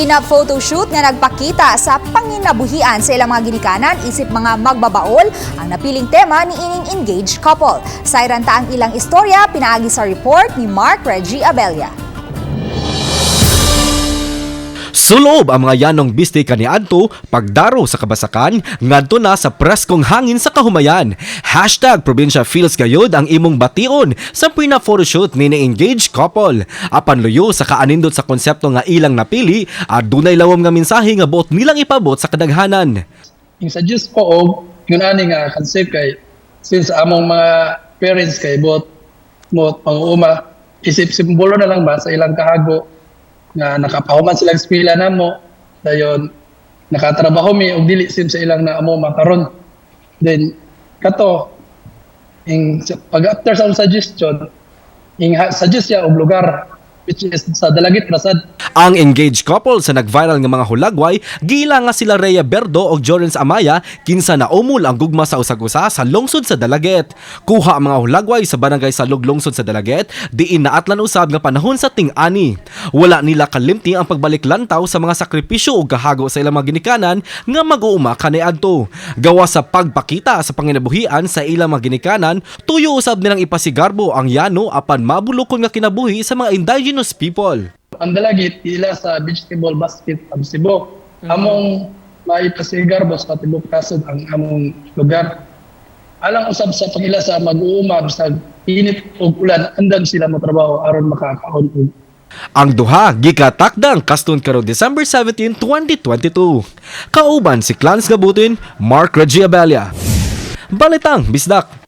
Prenup photoshoot nga nagpakita sa panginabuhian sa ilang mga ginikanan isip mga magbabaol ang napiling tema ni ining engaged couple. Sayranta ang ilang istorya pinaagi sa report ni Mark Reggie Abella. Sulob ang mga yanong biste kaniadto pagdaro sa kabasakan ngadto na sa preskong hangin sa kahumayan. Hashtag Probinsya Feels Gayod ang imong bation sa prenup photoshoot ni engaged couple. Apan luyo sa kaanindot sa konsepto nga ilang napili, adunay lawom nga mensahe nga buot nilang ipabot sa kadaghanan. Yung suggest ko og yun ani nga concept kay since among mga parents kay buot mo pang-uma isip simbolo na lang ba sa ilang kahago nga nakapahuman silang eskwela namo dayon nakatrabaho mi og dili sim sa ilang na amo makaron then kato ing pag after sa suggestion ing suggest ya og lugar which is sa Dalagit Prasad. Ang engaged couple sa nag-viral nga mga hulagway, gila nga sila Rhea Berdo o Jorens Amaya kinsa naumol ang gugma sa usag-usa sa lungsod sa Dalaget. Kuha ang mga hulagway sa barangay Salog lungsod sa Dalaget, diin naatlan usab nga panahon sa ting-ani. Wala nila kalimti ang pagbalik lantaw sa mga sakripisyo o kahago sa ilang mga ginikanan nga mag-uuma kaniadto. Gawa sa pagpakita sa panginabuhian sa ilang mga ginikanan, tuyo usab nilang ipasigarbo ang yano apan mabulokon nga kinabuhi sa mga indigenous people. Ang Dalagit ila sa vegetable basket of Cebu. Among maipasigar bos katibok kasod ang among lugar. Alang usab sa pangila sa mag-uuma sa init ug ulan andam sila mo trabaho aron makakaon og ang duha gikatakdang kaston karon December 17, 2022. Kauban si Clans Gabutin, Mark Reggie Abella. Balitang Bisdak.